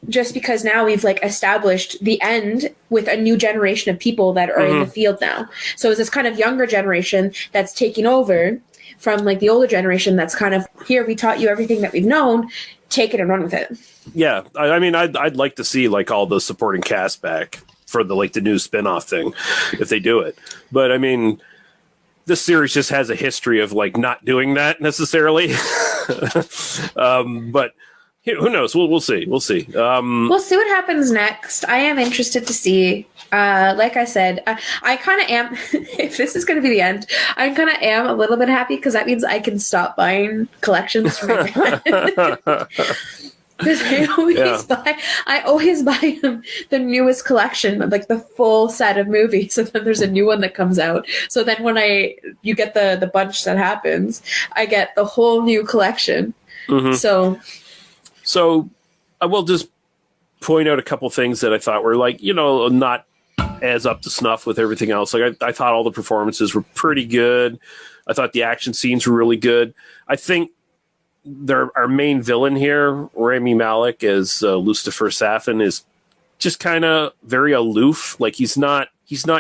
S3: Just because now we've like established the end with a new generation of people that are in the field now. So it's this kind of younger generation that's taking over from like the older generation that's kind of, here, we taught you everything that we've known, take it and run with it.
S1: Yeah. I mean, I'd like to see like all the supporting cast back for the new spinoff thing if they do it. But I mean, this series just has a history of like not doing that necessarily. But who knows? We'll see. We'll see.
S3: We'll see what happens next. I am interested to see. Like I said, I kind of am. If this is going to be the end, I kind of am a little bit happy because that means I can stop buying collections from my dad. Because I always buy him the newest collection, like the full set of movies, and then there's a new one that comes out. So then when you get the bunch that happens, I get the whole new collection. So
S1: I will just point out a couple things that I thought were like, not as up to snuff with everything else. Like I thought all the performances were pretty good. I thought the action scenes were really good. I think our main villain here, Rami Malek as Lucifer Safin, is just kind of very aloof. Like he's not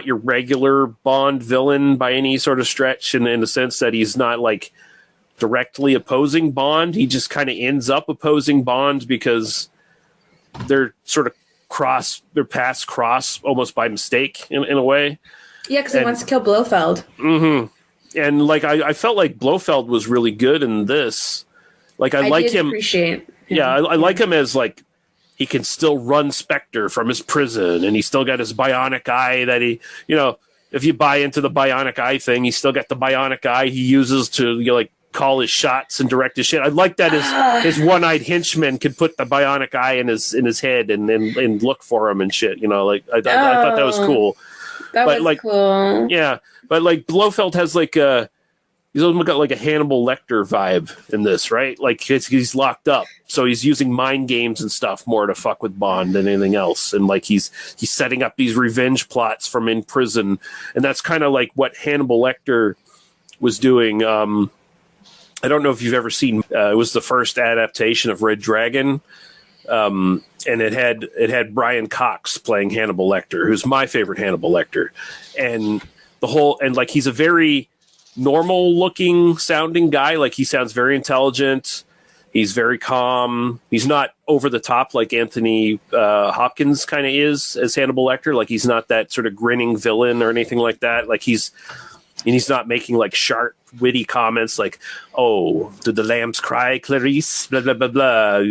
S1: your regular Bond villain by any sort of stretch, in the sense that he's not like directly opposing Bond. He just kind of ends up opposing Bond because they're sort of their paths cross almost by mistake in a way.
S3: Yeah, because he wants to kill Blofeld.
S1: Mm-hmm. And like I felt like Blofeld was really good in this. Like I like him.
S3: Appreciate him.
S1: Yeah, I like him as like he can still run Spectre from his prison, and he's still got his bionic eye that he, if you buy into the bionic eye thing, he's still got the bionic eye he uses to like call his shots and direct his shit. I like that his one-eyed henchman could put the bionic eye in his head and look for him and shit. Like I thought that was cool.
S3: That was
S1: like,
S3: cool.
S1: Yeah, but like Blofeld has like he's almost got like a Hannibal Lecter vibe in this, right? Like he's locked up, so he's using mind games and stuff more to fuck with Bond than anything else. And like he's setting up these revenge plots from in prison, and that's kind of like what Hannibal Lecter was doing. I don't know if you've ever seen. It was the first adaptation of Red Dragon, and it had Brian Cox playing Hannibal Lecter, who's my favorite Hannibal Lecter, and like he's a very normal looking sounding guy. Like he sounds very intelligent. He's very calm. He's not over the top like Anthony Hopkins kind of is as Hannibal Lecter. Like he's not that sort of grinning villain or anything like that. Like he's not making like sharp, witty comments like, "Oh, did the lambs cry, Clarice?" Blah blah blah blah.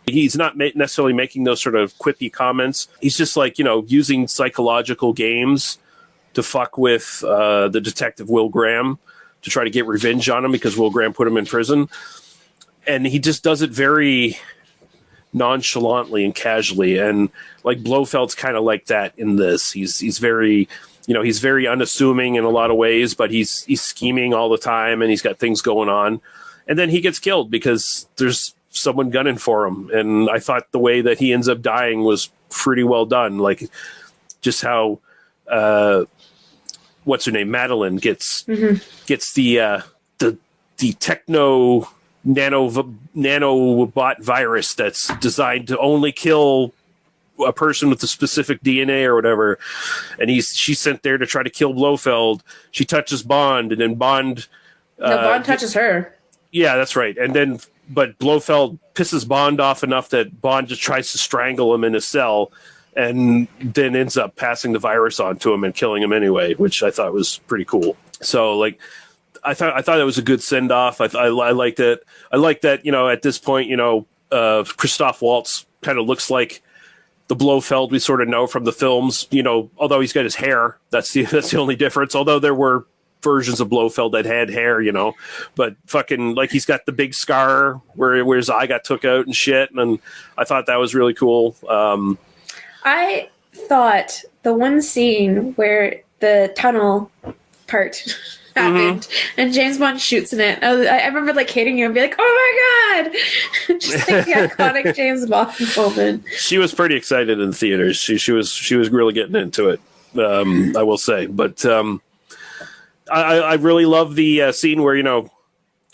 S1: He's not necessarily making those sort of quippy comments. He's just like using psychological games to fuck with the detective Will Graham to try to get revenge on him because Will Graham put him in prison. And he just does it very nonchalantly and casually. And like Blofeld's kind of like that in this. He's very, he's very unassuming in a lot of ways, but he's scheming all the time and he's got things going on. And then he gets killed because there's someone gunning for him. And I thought the way that he ends up dying was pretty well done. Like just how, what's her name? Madeline gets the techno nanobot virus that's designed to only kill a person with a specific DNA or whatever, and she's sent there to try to kill Blofeld. She touches Bond, and then Bond
S3: Bond touches her.
S1: Yeah, that's right. And then but Blofeld pisses Bond off enough that Bond just tries to strangle him in a cell, and then ends up passing the virus on to him and killing him anyway, which I thought was pretty cool. So like I thought it was a good send off. I liked it. I like that, at this point, Christoph Waltz kind of looks like the Blofeld we sort of know from the films, although he's got his hair. That's the only difference. Although there were versions of Blofeld that had hair, but fucking like he's got the big scar where his eye got took out and shit. And I thought that was really cool.
S3: I thought the one scene where the tunnel part happened and James Bond shoots in it. I remember like hating you and be like, "Oh my god!" Just like the iconic James Bond moment.
S1: She was pretty excited in the theaters. She was really getting into it. I will say, but I really love the scene where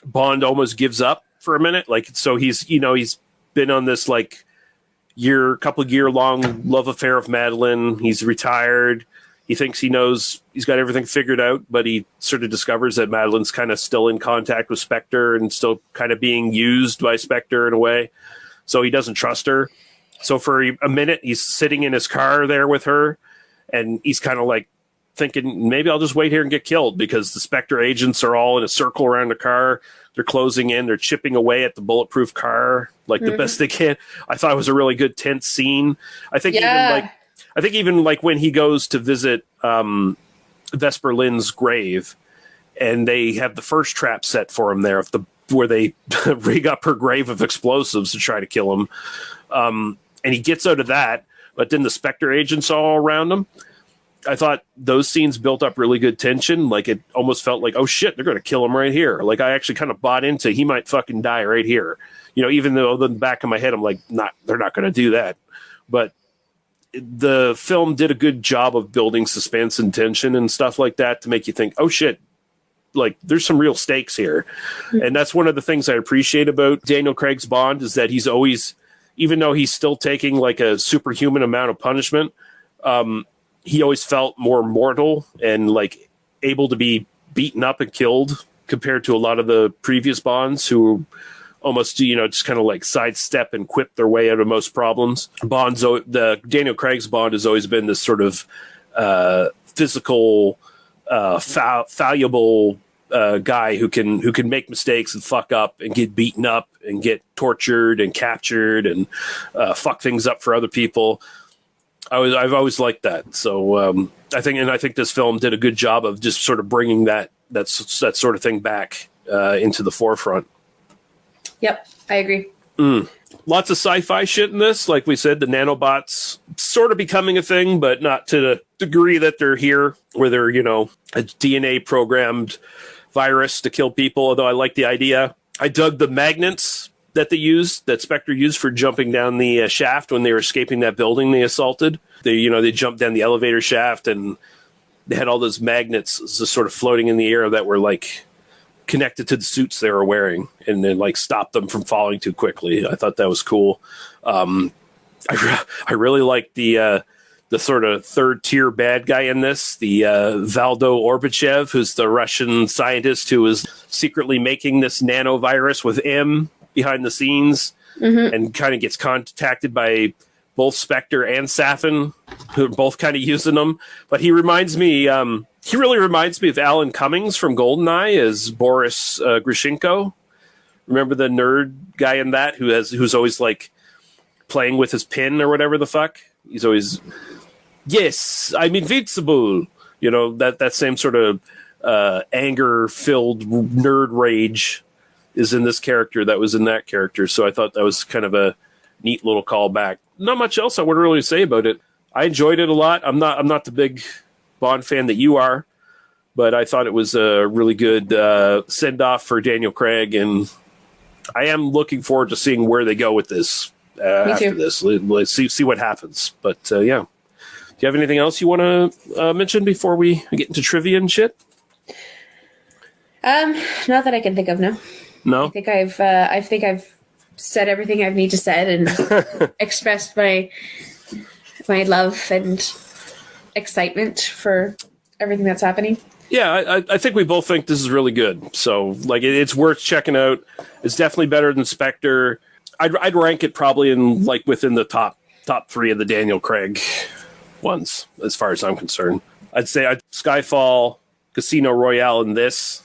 S1: Bond almost gives up for a minute. Like so he's been on this like couple of year long love affair of Madeline. He's retired. He thinks he knows he's got everything figured out, but he sort of discovers that Madeline's kind of still in contact with Spectre and still kind of being used by Spectre in a way. So he doesn't trust her. So for a minute, he's sitting in his car there with her, and he's kind of like thinking, maybe I'll just wait here and get killed because the Spectre agents are all in a circle around the car. They're closing in. They're chipping away at the bulletproof car like the best they can. I thought it was a really good tense scene. I think even when he goes to visit Vesper Lynd's grave, and they have the first trap set for him there, where they rig up her grave of explosives to try to kill him, and he gets out of that, but then the Spectre agents are all around him. I thought those scenes built up really good tension. Like it almost felt like, oh shit, they're going to kill him right here. Like I actually kind of bought into he might fucking die right here. Even though in the back of my head I'm like, they're not going to do that. but the film did a good job of building suspense and tension and stuff like that to make you think, oh shit, like there's some real stakes here. And that's one of the things I appreciate about Daniel Craig's Bond is that he's always, even though he's still taking like a superhuman amount of punishment, he always felt more mortal and like able to be beaten up and killed compared to a lot of the previous Bonds who almost, just kind of like sidestep and quip their way out of most problems. The Daniel Craig's Bond has always been this sort of physical, fallible guy who can make mistakes and fuck up and get beaten up and get tortured and captured and fuck things up for other people. I've always liked that. So I think this film did a good job of just sort of bringing that sort of thing back into the forefront.
S3: Yep, I agree.
S1: Lots of sci-fi shit in this. Like we said, the nanobots sort of becoming a thing, but not to the degree that they're here, where they're, a DNA programmed virus to kill people, although I like the idea. I dug the magnets that Spectre used for jumping down the shaft when they were escaping that building they assaulted. They jumped down the elevator shaft and they had all those magnets just sort of floating in the air that were like connected to the suits they were wearing and then like stopped them from falling too quickly. I thought that was cool. I really like the sort of third tier bad guy in this, the Valdo Orbachev, who's the Russian scientist who is secretly making this nanovirus with M behind the scenes and kind of gets contacted by both Spectre and Safin, who are both kind of using them. But he reminds me, he really reminds me of Alan Cummings from GoldenEye as Boris Grishenko. Remember the nerd guy in that who's always like playing with his pin or whatever the fuck? He's always, yes, I'm invincible. That same sort of anger-filled nerd rage is in this character that was in that character. So I thought that was kind of a neat little callback. Not much else I would really say about it. I enjoyed it a lot. I'm not the big Bond fan that you are, but I thought it was a really good send-off for Daniel Craig, and I am looking forward to seeing where they go with this after this. Let's see what happens. But yeah. Do you have anything else you want to mention before we get into trivia and shit?
S3: Not that I can think of, no.
S1: No?
S3: I think I've said everything I need to said and expressed my love and excitement for everything that's happening.
S1: Yeah, I think we both think this is really good. So, like, it's worth checking out. It's definitely better than Spectre. I'd rank it probably in like within the top 3 of the Daniel Craig ones, as far as I'm concerned. I'd say Skyfall, Casino Royale, and this,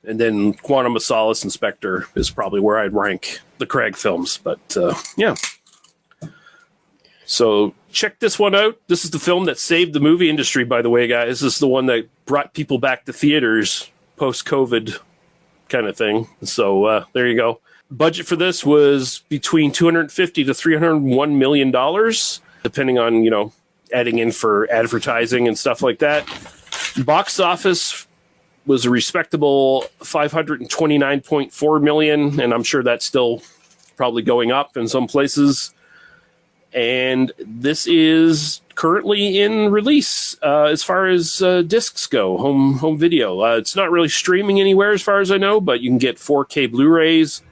S1: and then Quantum of Solace and Spectre is probably where I'd rank the Craig films. But yeah. So check this one out. This is the film that saved the movie industry, by the way, guys. This is the one that brought people back to theaters post-COVID kind of thing. So there you go. Budget for this was between $250 to $301 million, depending on, adding in for advertising and stuff like that. Box office was a respectable $529.4 million, and I'm sure that's still probably going up in some places. And this is currently in release as far as discs go, home video. It's not really streaming anywhere as far as I know, but you can get 4K Blu-rays,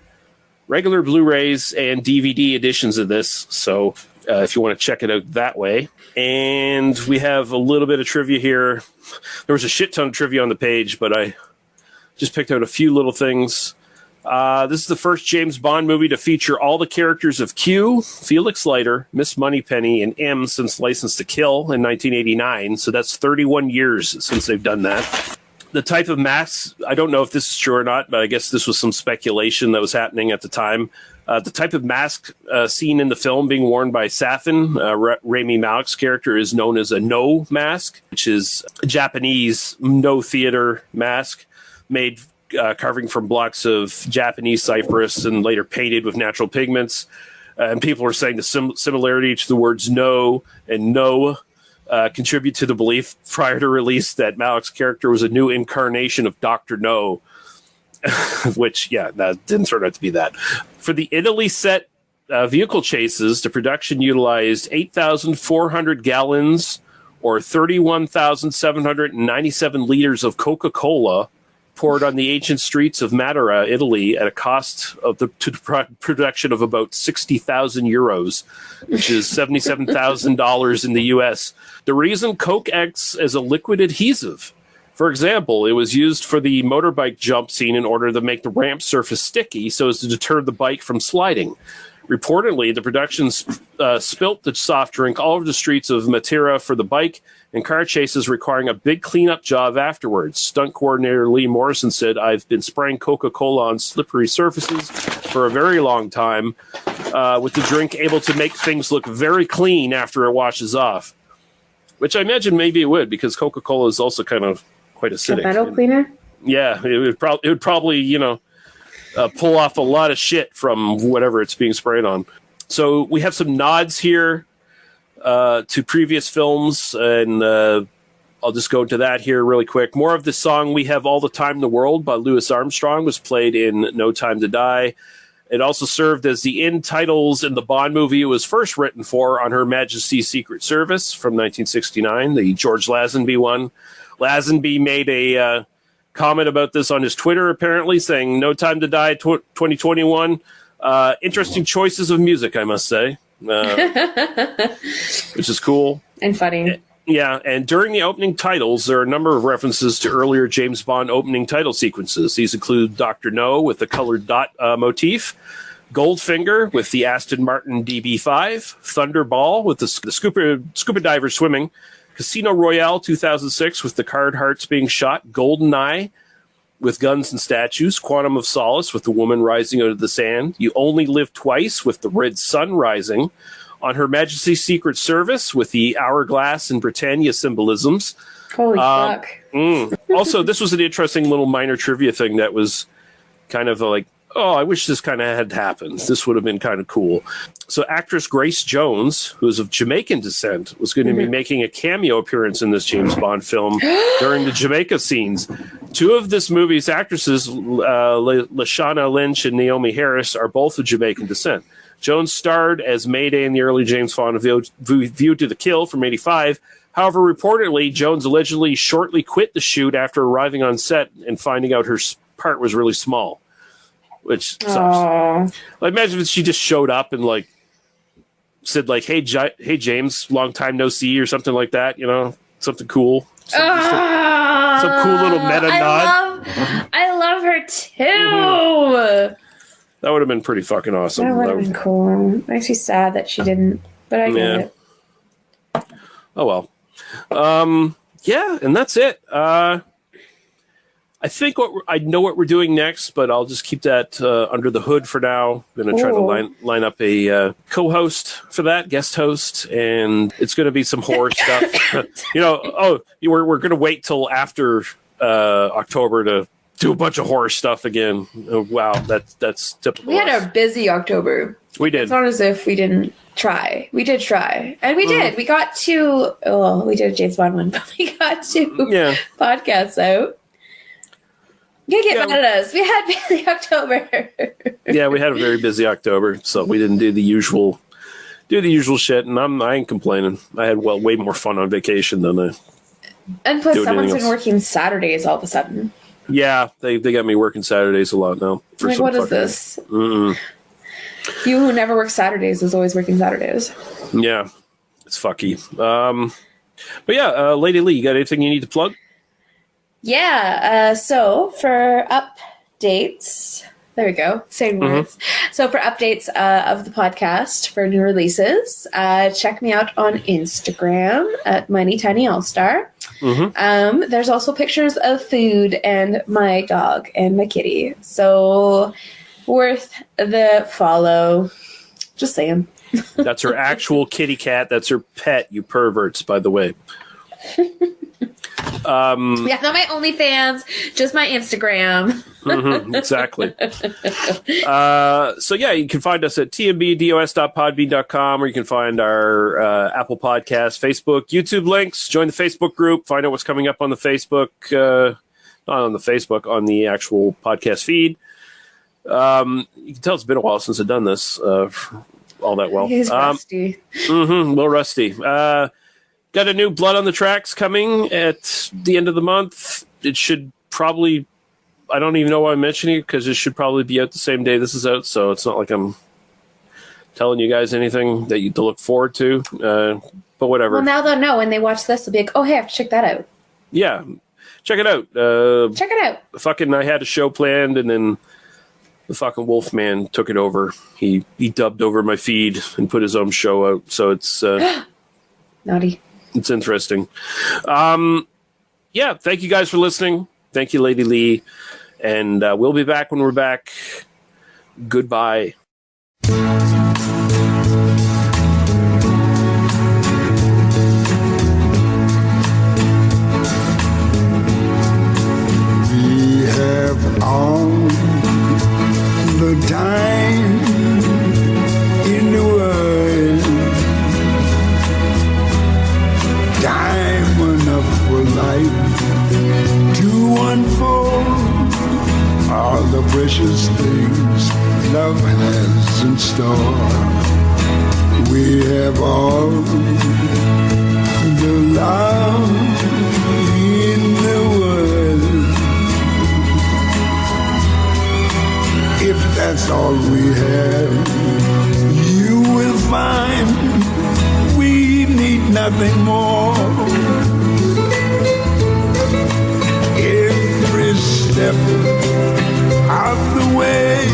S1: regular Blu-rays, and DVD editions of this. So if you want to check it out that way. And we have a little bit of trivia here. There was a shit ton of trivia on the page, but I just picked out a few little things. This is the first James Bond movie to feature all the characters of Q, Felix Leiter, Miss Moneypenny, and M since License to Kill in 1989. So that's 31 years since they've done that. The type of masks, I don't know if this is true or not, but I guess this was some speculation that was happening at the time. The type of mask seen in the film being worn by Safin, Rami Malek's character, is known as a no mask, which is a Japanese no theater mask made carving from blocks of Japanese cypress and later painted with natural pigments. And people are saying the similarity to the words no and no contribute to the belief prior to release that Malek's character was a new incarnation of Dr. No, which, yeah, that didn't turn out to be that. For the Italy set vehicle chases, the production utilized 8,400 gallons or 31,797 liters of Coca-Cola poured on the ancient streets of Matera, Italy, at a cost of the production of about 60,000 euros, which is $77,000 in the U.S. The reason Coke acts as a liquid adhesive. For example, it was used for the motorbike jump scene in order to make the ramp surface sticky so as to deter the bike from sliding. Reportedly, the production spilt the soft drink all over the streets of Matera for the bike and car chases requiring a big cleanup job afterwards. Stunt coordinator Lee Morrison said, "I've been spraying Coca-Cola on slippery surfaces for a very long time, with the drink able to make things look very clean after it washes off." Which I imagine maybe it would, because Coca-Cola is also kind of quite acidic.
S3: A metal cleaner?
S1: Yeah, it would probably, pull off a lot of shit from whatever it's being sprayed on. So we have some nods here to previous films, and I'll just go into that here really quick. More of the song "We Have All the Time in the World" by Louis Armstrong was played in No Time to Die. It also served as the end titles in the Bond movie it was first written for, On Her Majesty's Secret Service from 1969, the George Lazenby one. Lazenby made a comment about this on his Twitter, apparently, saying, "No Time to Die 2021. Interesting choices of music, I must say." Which is cool.
S3: And funny.
S1: Yeah, and during the opening titles, there are a number of references to earlier James Bond opening title sequences. These include Dr. No with the colored dot motif, Goldfinger with the Aston Martin DB5, Thunderball with the scuba diver swimming, Casino Royale 2006 with the card hearts being shot, GoldenEye with guns and statues, Quantum of Solace with the woman rising out of the sand, You Only Live Twice with the red sun rising, On Her Majesty's Secret Service with the hourglass and Britannia symbolisms.
S3: Holy fuck.
S1: Also, this was an interesting little minor trivia thing that was kind of like, oh, I wish this kind of had happened. This would have been kind of cool. So actress Grace Jones, who is of Jamaican descent, was going to be making a cameo appearance in this James Bond film during the Jamaica scenes. Two of this movie's actresses, Lashana Lynch and Naomi Harris, are both of Jamaican descent. Jones starred as Mayday in the early James Bond View to the Kill from 1985. However, reportedly, Jones allegedly shortly quit the shoot after arriving on set and finding out her part was really small. Which sucks. Like, imagine if she just showed up and said hey James, long time no see, or something like that. Something cool. Some cool little meta nod.
S3: I love her too.
S1: Mm-hmm. That would have been pretty fucking awesome.
S3: That would have been cool. Makes me sad that she didn't, but I get it.
S1: Oh well. Yeah, and that's it. I think I know what we're doing next, but I'll just keep that under the hood for now. I'm going to try to line up a co-host for that, guest host, and it's going to be some horror stuff. We're going to wait till after October to do a bunch of horror stuff again. Oh, wow, that's typical.
S3: We had a busy October.
S1: We did.
S3: It's not as if we didn't try. We did try. And we did. We got we did a James Bond one, but we got two podcasts out. You can't get mad at us. We had busy October.
S1: Yeah, we had a very busy October, so we didn't do the usual shit, and I ain't complaining. I had way more fun on vacation than I.
S3: And plus, someone's been working Saturdays all of a sudden.
S1: Yeah, they got me working Saturdays a lot now.
S3: What is this? You who never work Saturdays is always working Saturdays.
S1: Yeah, it's fucky. But yeah, Lady Lee, you got anything you need to plug?
S3: Yeah, so for updates, there we go, saying words. So for updates of the podcast for new releases, check me out on Instagram at Mighty Tiny All-Star. There's also pictures of food and my dog and my kitty. So worth the follow. Just saying.
S1: That's her actual kitty cat. That's her pet, you perverts, by the way.
S3: Yeah, not my OnlyFans, just my Instagram.
S1: Exactly. So yeah, you can find us at tmbdos.podbean.com, or you can find our Apple Podcast, Facebook, YouTube links. Join the Facebook group. Find out what's coming up on the Facebook, not on the Facebook, on the actual podcast feed. You can tell it's been a while since I've done this. all that well.
S3: He's rusty.
S1: A little rusty. Got a new Blood on the Tracks coming at the end of the month. It should probably, I don't even know why I'm mentioning it, because it should probably be out the same day this is out, so it's not like I'm telling you guys anything that you to look forward to, but whatever.
S3: Well, now they'll know when they watch this. They'll be like, oh, hey, I have to check that out.
S1: Yeah, check it out.
S3: Check it out.
S1: Fucking, I had a show planned, and then the fucking Wolfman took it over. He dubbed over my feed and put his own show out, so it's
S3: naughty.
S1: It's interesting. Yeah, thank you guys for listening. Thank you, Lady Lee, and we'll be back when we're back. Goodbye.
S11: We have all the time in the world, time enough for life to unfold all the precious things love has in store. We have all the love in the world. If that's all we have, you will find we need nothing more. Every step of the way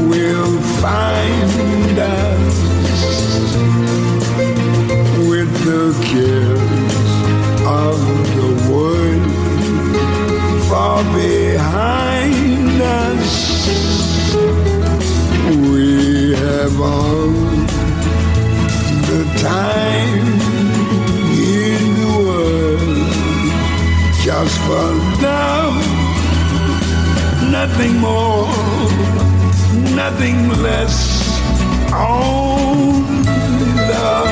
S11: will find us with the cares of the world far behind us. We have all the time in the world just for love, nothing more, nothing less, only love.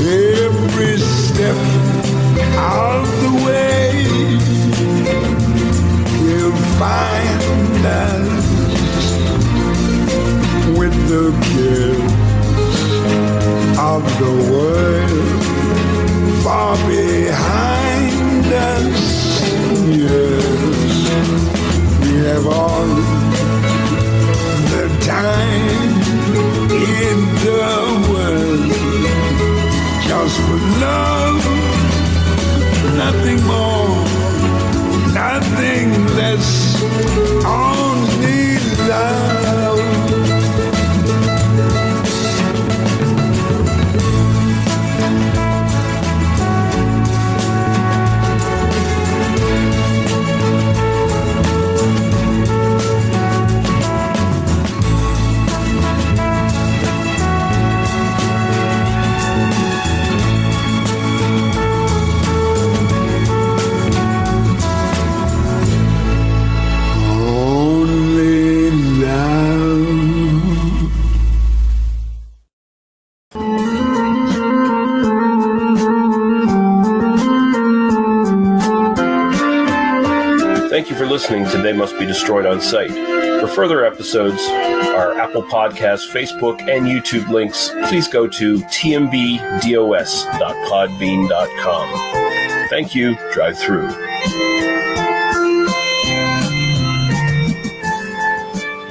S11: Every step of the way will find us with the cares of the world far behind us. Yes, we have all the time in the world just for love, nothing more, nothing less, only love. Only love.
S1: Thank you for listening to They Must Be Destroyed on Sight. For further episodes, our Apple Podcasts, Facebook, and YouTube links, please go to tmbdos.podbean.com. Thank you. Drive through.